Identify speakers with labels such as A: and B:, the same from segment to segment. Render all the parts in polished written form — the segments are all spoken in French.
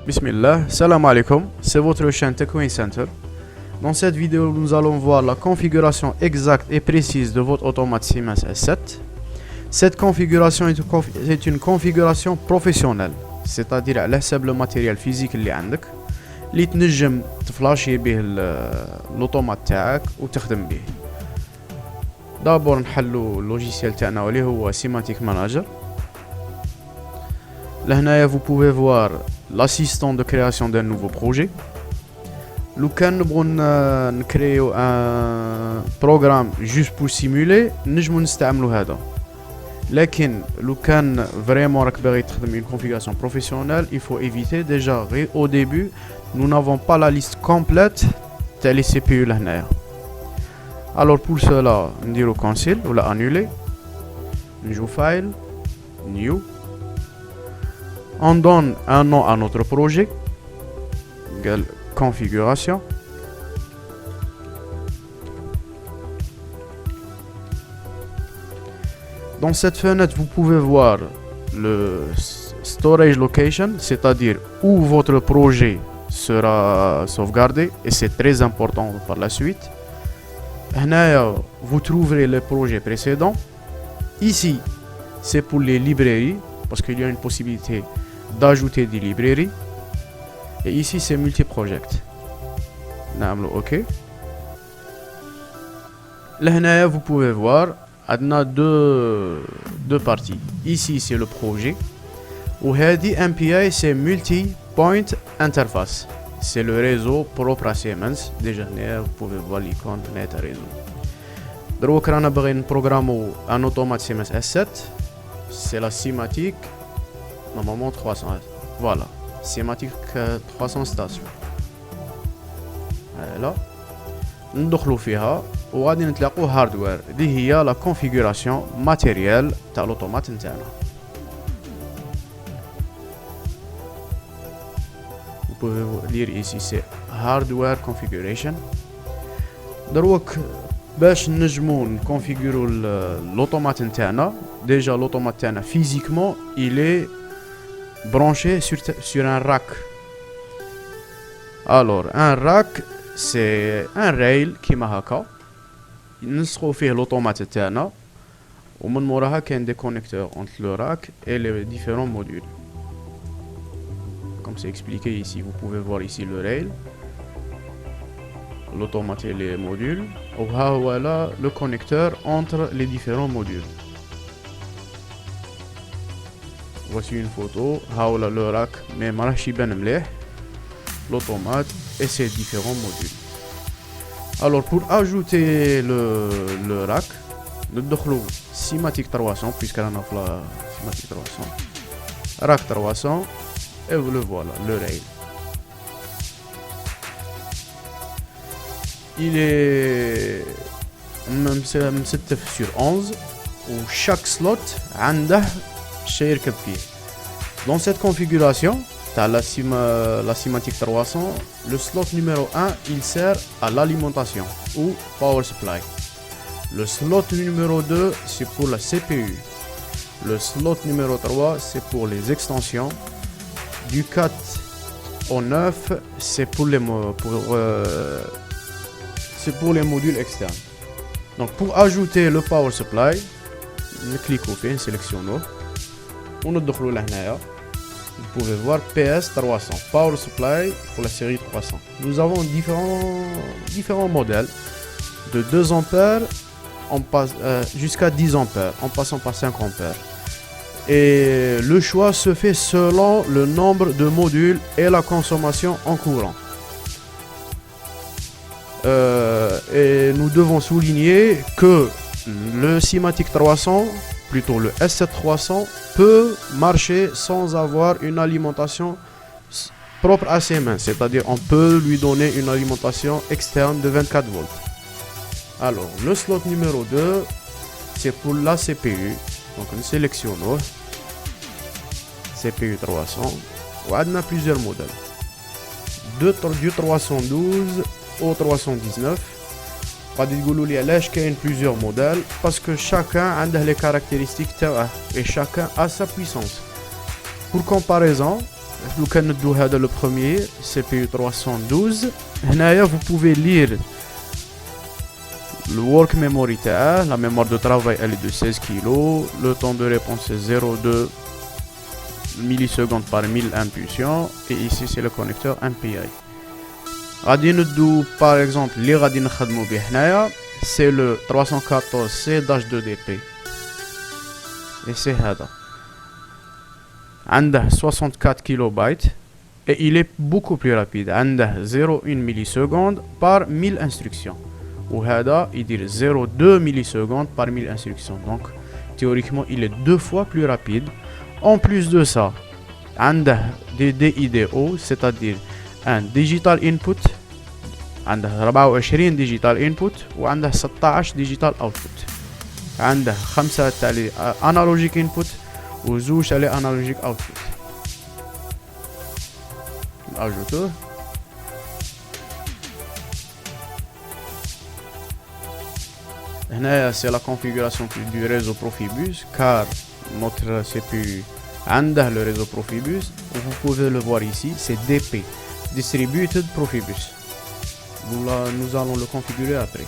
A: Bismillah, salam alaikum, c'est votre chaîne TechWin Center. Dans cette vidéo, nous allons voir la configuration exacte et précise de votre automate Siemens S7. Cette configuration est une configuration professionnelle, c'est-à-dire على حساب le matériel physique اللي عندك اللي تنجم تفلاشي به l'automate تاعك وتخدم به. دابور نحلو اللوجيسيال تاعنا واللي هو Semantic Manager. لهنايا vous pouvez voir l'assistant de création d'un nouveau projet. لو كان نبغوا نكريو ان بروغرام جوست بور سيمولي نجمو نستعملو هذا، لكن لو كان فريمون راك باغي تخدم une configuration professionnelle il faut éviter déjà au début nous n'avons pas la liste complète تاع لي سي بي يو لهنايا. alors pour cela نديرو cancel ولا annuler، نجو file new، on donne un nom à notre projet قال configuration. Dans cette fenêtre, vous pouvez voir le storage location, c'est-à-dire où votre projet sera sauvegardé, et c'est très important par la suite. Là, vous trouverez les projets précédents. Ici, c'est pour les librairies, parce qu'il y a une possibilité d'ajouter des librairies. Et ici c'est multi-project. OK. Là, vous pouvez voir, on a deux parties. Ici c'est le projet. Ou هذه MPI c'est multi-point interface. C'est le réseau propre à Siemens. Déjà vous pouvez voir l'icône de réseau. Donc on a besoin de programmer un automate Siemens S7. C'est la Semantic normalement 300. Voilà. Semantic 300 stations. Là, ندخلوا فيها وغادي نتلاقوا هاردوير. دي هي لا configuration matérielle تاع l'automate نتاعنا. Vous pouvez lire ici c'est hardware configuration. دروك باش نجمو نكونفيغورو l'automate نتاعنا. Déjà l'automate تاعنا physiquement il est branché sur un rack. Alors un rack c'est un rail كيما هكا نسخو فيه l'automate تاعنا ومن موراها كاين des connecteurs entre le rack et les différents modules. Comme c'est expliqué ici, vous pouvez voir ici le rail, l'automate et les modules. Voilà le connecteur entre les différents modules. Voici une photo, haoula le rack, mais marachi ben mleh, l'automate et ses différents modules. Alors pour ajouter le rack, nous avons Semantic 300, puisqu'elle en a la Semantic 300, rack 300, et vous le voilà, le rail. Il est sur 11, où chaque slot a dans cette configuration, la Semantic 300, le slot numéro 1 il sert à l'alimentation ou power supply. Le slot numéro 2 c'est pour la CPU. Le slot numéro 3 c'est pour les extensions. Du 4 au 9 c'est pour les modules externes. Donc pour ajouter le power supply, on clique au fait, sélectionnons. Vous pouvez voir PS 300 Power Supply pour la série 300. Nous avons différents modèles de 2 ampères jusqu'à 10 ampères en passant par 5 ampères. Et le choix se fait selon le nombre de modules et la consommation en courant. Et nous devons souligner que le Semantic 300, plutôt le S7 300, peut marcher sans avoir une alimentation propre à Siemens, c'est-à-dire on peut lui donner une alimentation externe de 24 volts. Alors le slot numéro 2 c'est pour la CPU, donc nous sélectionnons CPU 300 et on a plusieurs modèles du 312 au 319. غادي تقولوا لي علاش كاين plusieurs modèles, parce que chacun a les caractéristiques تاعه et chacun a sa puissance. Pour comparaison, لو كان ندو هذا le premier CPU 312 هنايا vous pouvez lire le work memory تاعه. la mémoire de travail elle est de 16 kg. le temps de réponse c'est 0,2 millisecondes par 1000 impulsions. et ici c'est le connecteur MPI. غادي ندو par exemple اللي غادي نخدمو به هنايا c'est le 314C-2DP et c'est هذا عنده 64 kilobytes et il est beaucoup plus rapide. عنده 0,1 milliseconde par 1000 instructions وهذا يدير 0,2 millisecondes par 1000 instructions. donc théoriquement il est 2 fois plus rapide. en plus de ça عنده des DIDO c'est-à-dire un digital input. عنده 24 digital input وعنده 16 digital output. عنده 5 تاع analogic input وزوج تاع analogic output. نأجوتوه. هنايا c'est la configuration du réseau Profibus car notre CPU عنده le réseau Profibus. vous pouvez le voir ici, c'est DP Distributed Profibus. nous allons le configurer après.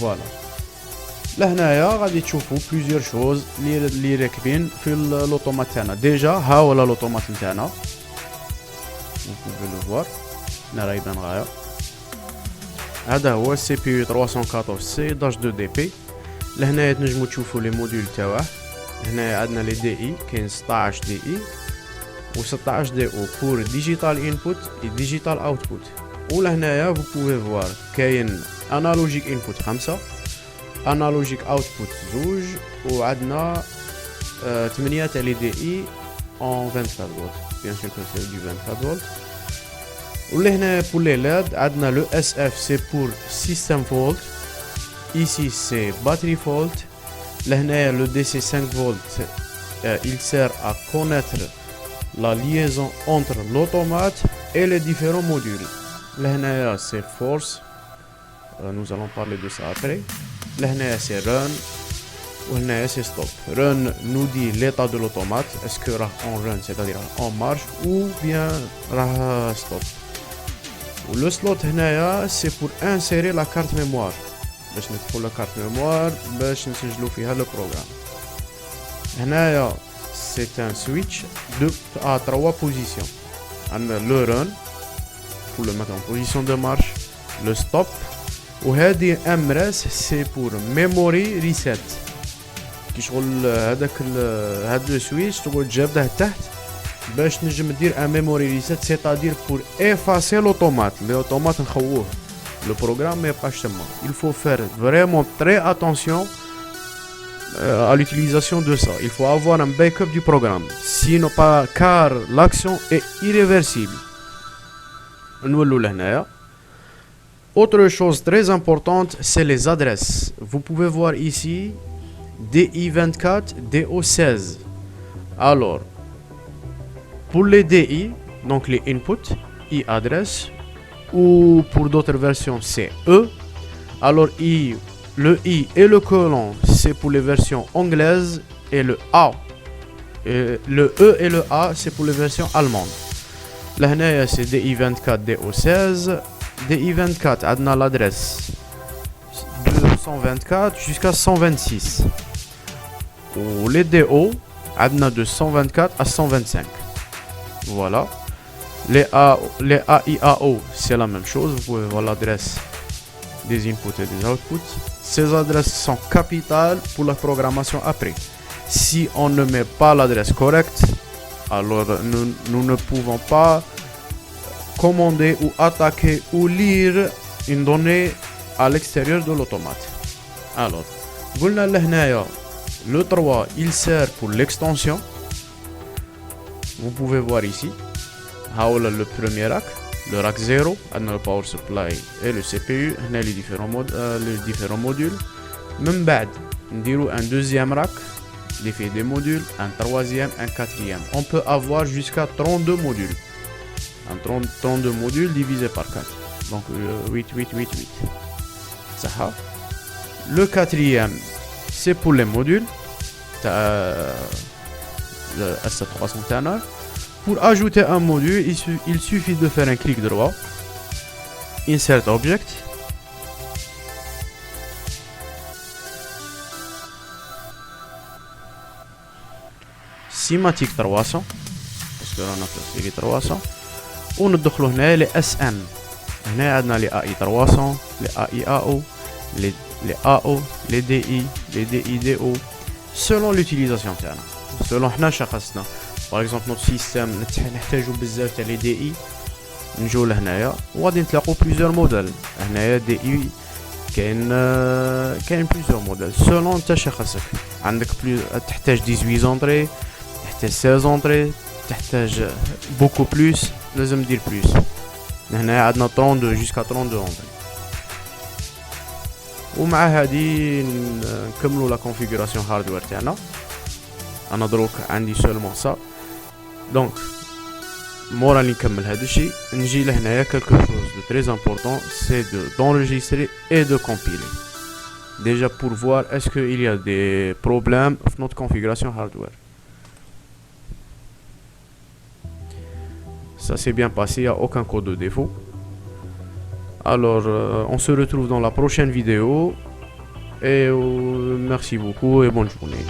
A: voilà. لهنايا غادي تشوفوا plusieurs choses اللي راكبين في الاوتومات تاعنا. ديجا ها هو الاوتومات نتاعنا vous pouvez le voir هنا راه يبان غاية. هذا هو CPU 314C-2DP. لهنايا تنجموا تشوفوا لي موديول تاعه. هنايا عندنا لي دي اي كاين 16 دي اي و 16 دي او pour digital input et digital output. ولهنايا vous pouvez voir كاين analogic input 5 analogic output زوج وعندنا 8 تاع لي دي اي en 24 volts. bien sûr que c'est du 24 volts. ولهنا pour les LED عندنا le SF c'est pour system fault. ici c'est battery fault. لهنا le DC 5 volts il sert à connaître la liaison entre l'automate et les différents modules. لهنا c'est force. nous allons parler de ça après. لهنا c'est run وهنا c'est stop. run nous dit l'état de l'automate, est-ce que راه en run c'est-à-dire en marche ou bien راه stop. le slot هنايا c'est pour insérer la carte mémoire باش ندخل la carte mémoire باش نسجلو فيها le programme. هنايا c'est un switch à 3 positions. عندنا le run pour le mettre en position de marche, le stop وهذه MRS c'est pour memory reset. كي شغل هذا السويتش تقول جابده تحت باش نجم دير un memory reset c'est-à-dire pour effacer l'automate نخووه le programme ما يبقاش تما. il faut faire vraiment très attention à l'utilisation de ça. il faut avoir un backup du programme sinon pas car l'action est irréversible. نولو لهنايا. autre chose très importante c'est les adresses. vous pouvez voir ici DI24 DO16. alors pour les DI donc les inputs I adresse ou pour d'autres versions c'est E. alors le I et le colon c'est pour les versions anglaises et le A et le E et le A c'est pour les versions allemandes. لهنايا c'est DI24 DO16. DI24 عندنا l'adresse de 124 jusqu'à 126 ou les DO عندنا de 124 à 125. voilà. les AIAO c'est la même chose. vous pouvez voir l'adresse des inputs et des outputs. ces adresses sont capitales pour la programmation après. si on ne met pas l'adresse correcte alors nous ne pouvons pas commander ou attaquer ou lire une donnée à l'extérieur de l'automate. alors قلنا لهنايا le 3 il sert pour l'extension. vous pouvez voir ici هاولا le premier rack, le rack 0 عندنا le power supply et le CPU. هنا les différents modules. من بعد نديرو un deuxième rack qui fait des modules, un troisième, un quatrième. on peut avoir jusqu'à 32 modules. 32 modules divisé par 4 donc 8 8 8 8 ça. le quatrième c'est pour les modules le S300 تاعنا Pour ajouter un module, il suffit de faire un clic droit, Insert Object, Simatic 300, parce que là on a fait les 300, وندخلوا هنا les SN. هنا عندنا les AI 300, les AI AO, les AO, les DI, les DIDO, selon l'utilisation تاعنا. Selon حنا شخصنا. Par exemple notre système نحتاجو بزاف تاع les DI. نجو لهنايا وغادي نتلاقوا plusieurs modèles. هنايا DI كاين plusieurs modèles selon نتا شخصك. عندك تحتاج 18 زونطري، تحتاج 16 زونطري، تحتاج beaucoup plus، لازم دير plus. هنا عندنا 32 jusqu'à 32 اونطري. ومع هذه نكملوا لا كونفيغوراسيون هاردوير تاعنا. انا دروك عندي سولمون سا. دونك مورا اللي نكمل هذا الشيء نجي لهنايا quelque chose de très important, c'est d'enregistrer et de compiler. Déjà pour voir est-ce qu'il y a des problèmes dans notre configuration hardware. Ça s'est bien passé, il n'y a aucun code de défaut. Alors on se retrouve dans la prochaine vidéo et merci beaucoup et bonne journée.